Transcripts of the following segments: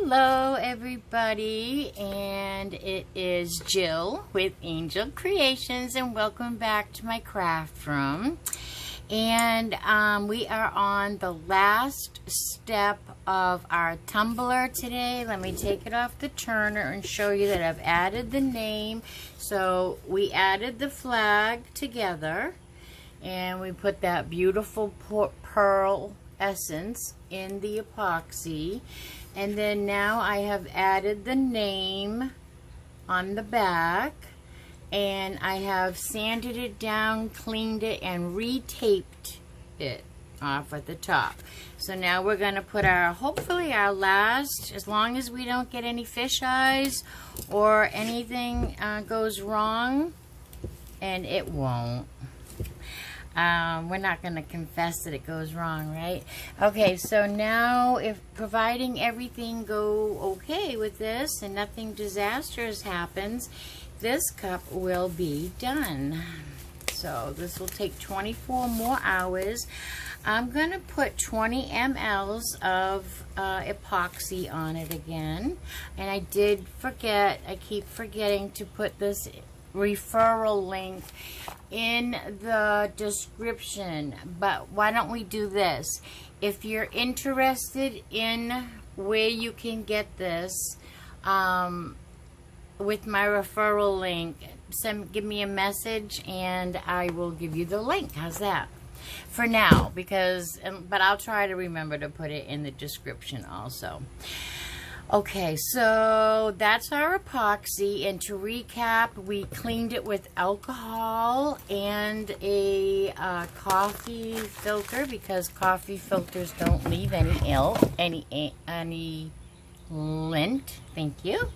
Hello everybody, and it is Jill with Angel Creations, and welcome back to my craft room. And we are on the last step of our tumbler today. Let me take it off the turner and show you that I've added the name. So we added the flag together, and we put that beautiful pearl essence in the epoxy, and then now I have added the name on the back, and I have sanded it down, cleaned it, and retaped it off at the top. So now we're going to put our, hopefully our last, as long as we don't get any fish eyes or anything goes wrong, and it won't. We're not going to confess that it goes wrong, right? Okay, so now, if providing everything go okay with this and nothing disastrous happens, this cup will be done. So this will take 24 more hours. I'm going to put 20 mLs of epoxy on it again. And I did forget, I keep forgetting to put this referral link in the description, but why don't we do this? If you're interested in where you can get this with my referral link, give me a message and I will give you the link. How's that? For now, but I'll try to remember to put it in the description also. Okay, so that's our epoxy, and to recap, we cleaned it with alcohol and a coffee filter, because coffee filters don't leave any lint. Thank you.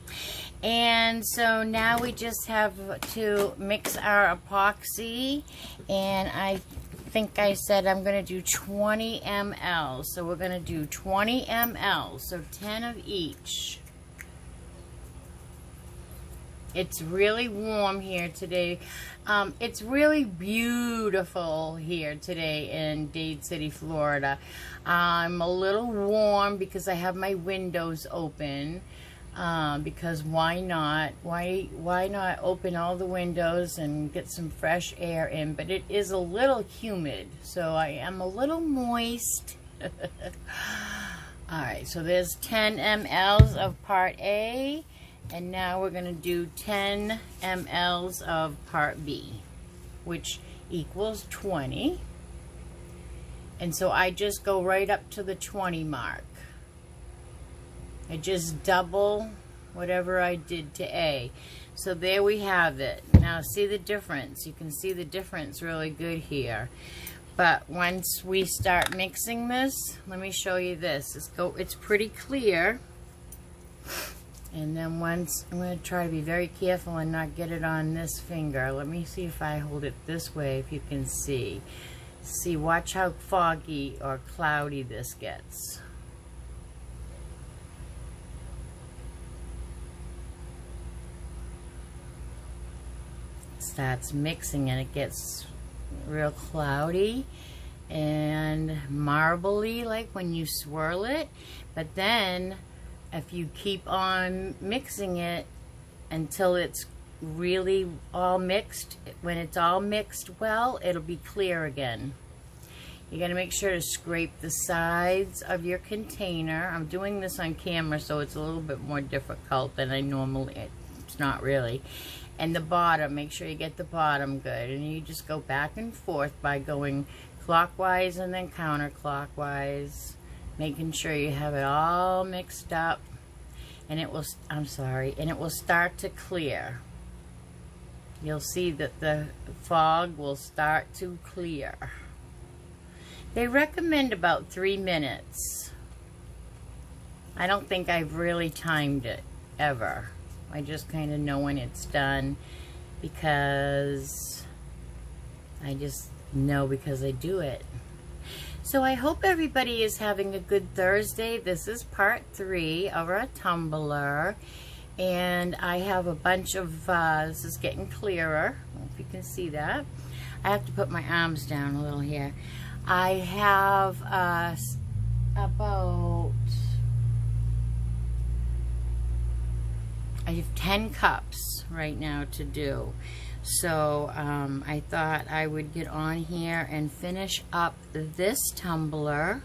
And so now we just have to mix our epoxy, and I think I said I'm going to do 20 ml. So we're going to do 20 ml, so 10 of each. It's really warm here today. It's really beautiful here today in Dade City, Florida. I'm a little warm because I have my windows open. Because why not? Why not open all the windows and get some fresh air in? But it is a little humid, so I am a little moist. Alright, so there's 10 mLs of part A, and now we're going to do 10 mLs of part B, which equals 20. And so I just go right up to the 20 mark. I just double whatever I did to A. So there we have it. Now see the difference. You can see the difference really good here. But once we start mixing this, let me show you this. It's pretty clear. And then once, I'm going to try to be very careful and not get it on this finger. Let me see if I hold it this way, if you can see. See, watch how foggy or cloudy this gets. Starts mixing and it gets real cloudy and marbly, like when you swirl it. But then if you keep on mixing it until it's really all mixed, when it's all mixed well, it'll be clear again. You got to make sure to scrape the sides of your container. I'm doing this on camera, so it's a little bit more difficult than I normally. It's not really. And the bottom, make sure you get the bottom good. And you just go back and forth by going clockwise and then counterclockwise, making sure you have it all mixed up. And it will, and it will start to clear. You'll see that the fog will start to clear. They recommend about 3 minutes. I don't think I've really timed it, ever. I just kind of know when it's done because I just know because I do it. So I hope everybody is having a good Thursday. This is part 3 of our tumbler. And I have a bunch of, this is getting clearer. I don't know if you can see that. I have to put my arms down a little here. I have about I have 10 cups right now to do. So I thought I would get on here and finish up this tumbler,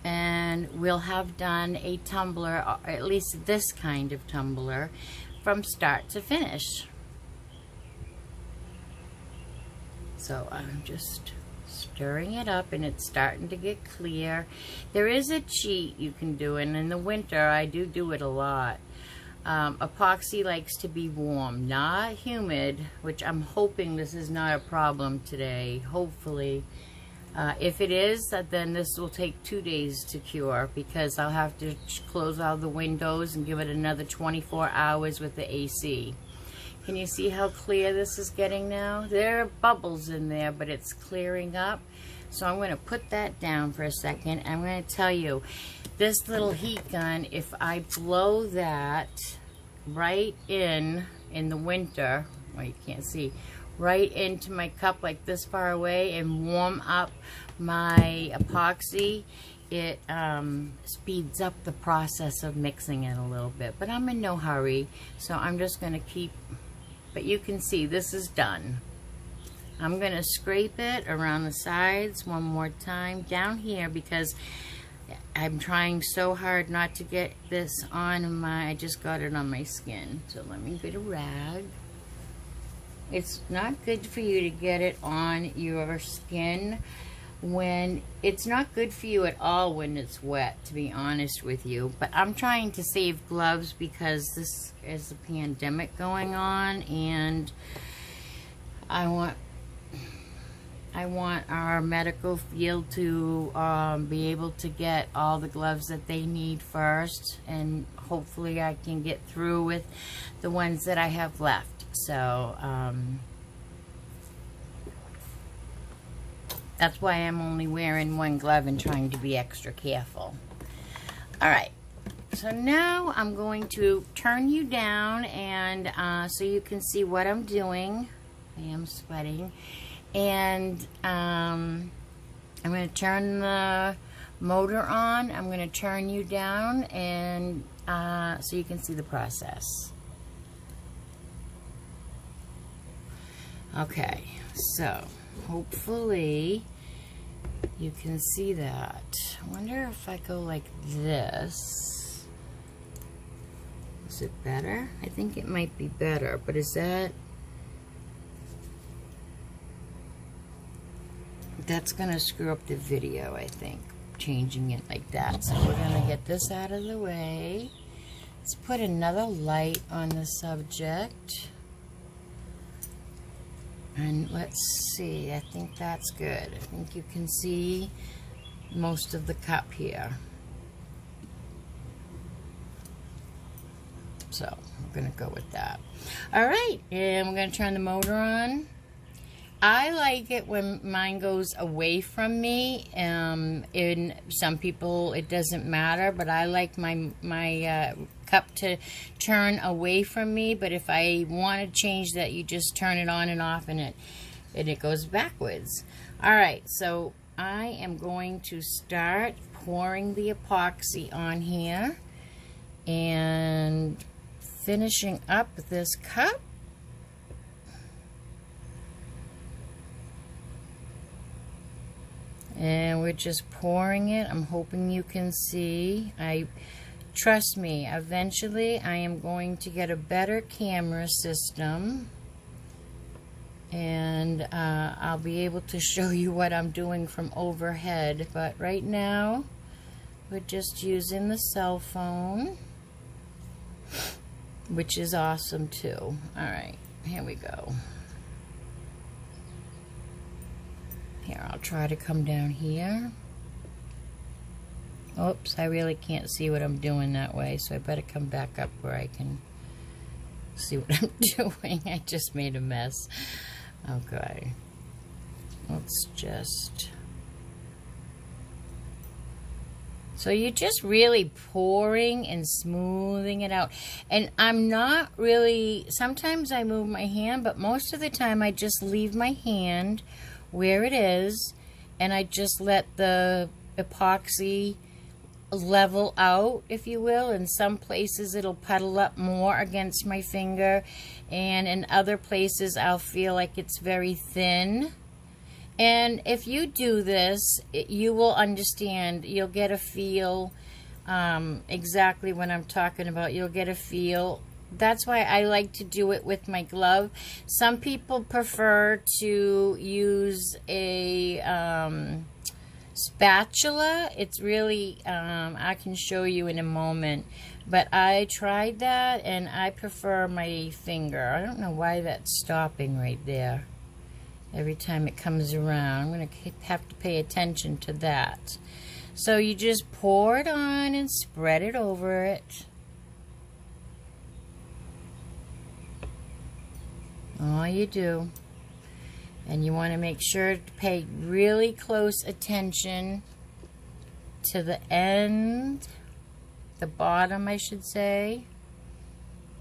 and we'll have done a tumbler, or at least this kind of tumbler, from start to finish. So I'm just stirring it up, and it's starting to get clear. There is a cheat you can do, and in the winter I do it a lot. Epoxy likes to be warm, not humid, which I'm hoping this is not a problem today, hopefully. If it is, then this will take 2 days to cure, because I'll have to close all the windows and give it another 24 hours with the AC. Can you see how clear this is getting now? There are bubbles in there, but it's clearing up. So I'm going to put that down for a second. I'm going to tell you, this little heat gun, if I blow that right in the winter, well, you can't see, right into my cup like this far away and warm up my epoxy, it speeds up the process of mixing it a little bit. But I'm in no hurry, so I'm just going to keep, but you can see this is done. I'm going to scrape it around the sides one more time down here, because I'm trying so hard not to get this on my, I just got it on my skin. So let me get a rag. It's not good for you to get it on your skin when, it's not good for you at all when it's wet, to be honest with you. But I'm trying to save gloves because this is a pandemic going on, and I want our medical field to be able to get all the gloves that they need first, and hopefully I can get through with the ones that I have left. So that's why I'm only wearing one glove and trying to be extra careful. Alright, so now I'm going to turn you down, and so you can see what I'm doing. I am sweating. And I'm going to turn the motor on. I'm going to turn you down, and so you can see the process. Okay, so hopefully you can see that. I wonder if I go like this. Is it better? I think it might be better, but is that... That's gonna screw up the video, I think, changing it like that. So we're gonna get this out of the way. Let's put another light on the subject. And let's see, I think that's good. I think you can see most of the cup here. So we're gonna go with that. All right, and we're gonna turn the motor on. I like it when mine goes away from me. In some people it doesn't matter, but I like my cup to turn away from me. But if I want to change that, you just turn it on and off, and it goes backwards. All right, so I am going to start pouring the epoxy on here and finishing up this cup. And we're just pouring it. I'm hoping you can see. Trust me, eventually I am going to get a better camera system, and I'll be able to show you what I'm doing from overhead. But right now we're just using the cell phone, which is awesome too. Alright, here we go. Here, I'll try to come down here. Oops, I really can't see what I'm doing that way, so I better come back up where I can see what I'm doing. I just made a mess. Okay. Let's just... So you're just really pouring and smoothing it out. And I'm not really... Sometimes I move my hand, but most of the time I just leave my hand where it is, and I just let the epoxy level out, if you will. In some places it'll puddle up more against my finger, and in other places I'll feel like it's very thin. And if you do this, you will understand. You'll get a feel exactly what I'm talking about. You'll get a feel. That's why I like to do it with my glove. Some people prefer to use a spatula. It's really, I can show you in a moment. But I tried that, and I prefer my finger. I don't know why that's stopping right there. Every time it comes around, I'm going to have to pay attention to that. So you just pour it on and spread it over it. All you do. And you want to make sure to pay really close attention to the end, the bottom, I should say.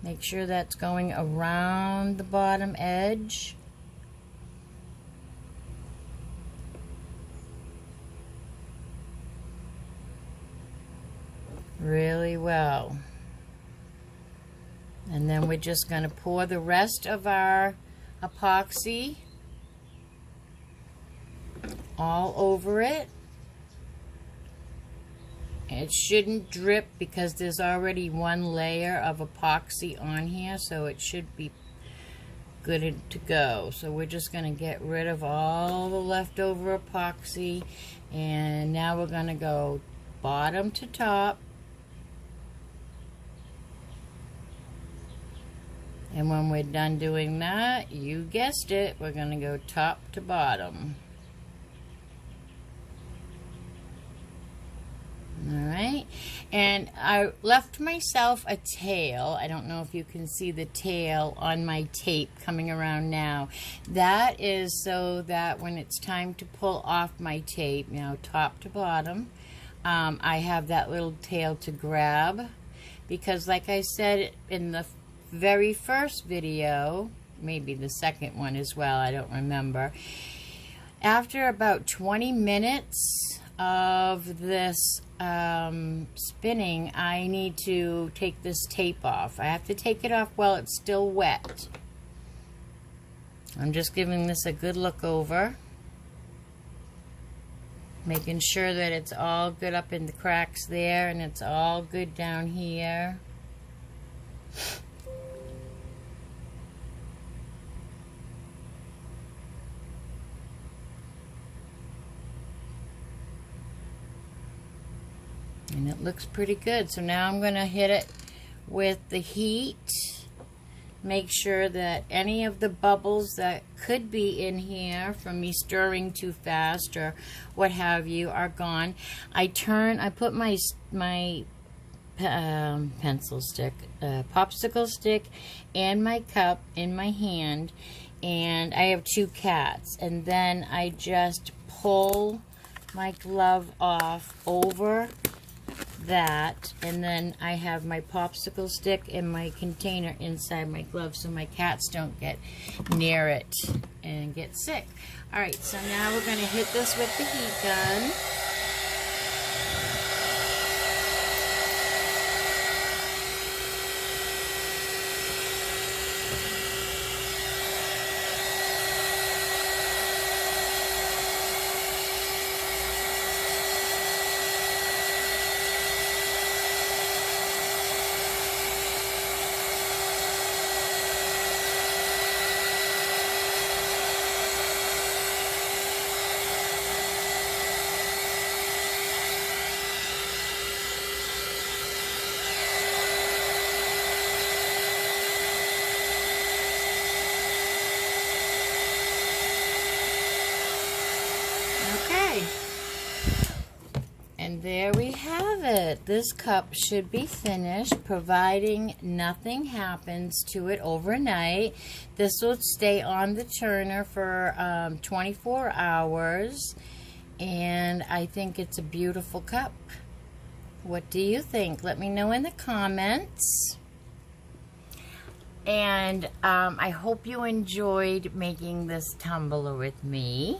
Make sure that's going around the bottom edge. Really well. And then we're just going to pour the rest of our epoxy all over it. It shouldn't drip because there's already one layer of epoxy on here, so it should be good to go. So we're just going to get rid of all the leftover epoxy, and now we're going to go bottom to top. And when we're done doing that, you guessed it, we're going to go top to bottom. Alright, and I left myself a tail. I don't know if you can see the tail on my tape coming around now. That is so that when it's time to pull off my tape, top to bottom, I have that little tail to grab. Because like I said in the very first video, maybe the second one as well, I don't remember, after about 20 minutes of this spinning, I need to take this tape off. I have to take it off while it's still wet. I'm just giving this a good look over, making sure that it's all good up in the cracks there, and it's all good down here. And it looks pretty good. So now I'm going to hit it with the heat. Make sure that any of the bubbles that could be in here from me stirring too fast or what have you are gone. I put my pencil stick, popsicle stick, and my cup in my hand, and I have 2 cats. And then I just pull my glove off over that, and then I have my popsicle stick and my container inside my glove so my cats don't get near it and get sick. Alright, so now we're going to hit this with the heat gun. Okay, and there we have it. This cup should be finished, providing nothing happens to it overnight. This will stay on the turner for 24 hours, and I think it's a beautiful cup. What do you think? Let me know in the comments. And I hope you enjoyed making this tumbler with me.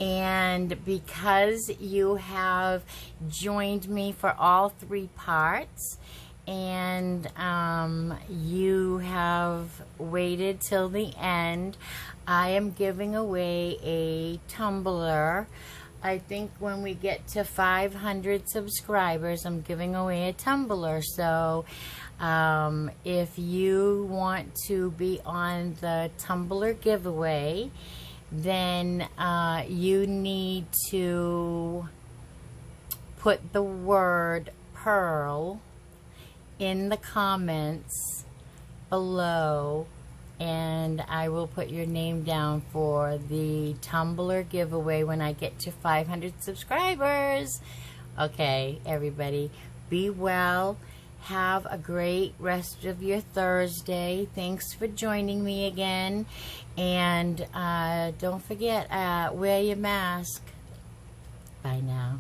And because you have joined me for all 3 parts, and you have waited till the end, I am giving away a tumbler. I think when we get to 500 subscribers, I'm giving away a tumbler. So if you want to be on the tumbler giveaway, then you need to put the word Pearl in the comments below, and I will put your name down for the tumbler giveaway when I get to 500 subscribers. Okay, everybody, be well. Have a great rest of your Thursday. Thanks for joining me again. And don't forget, wear your mask. Bye now.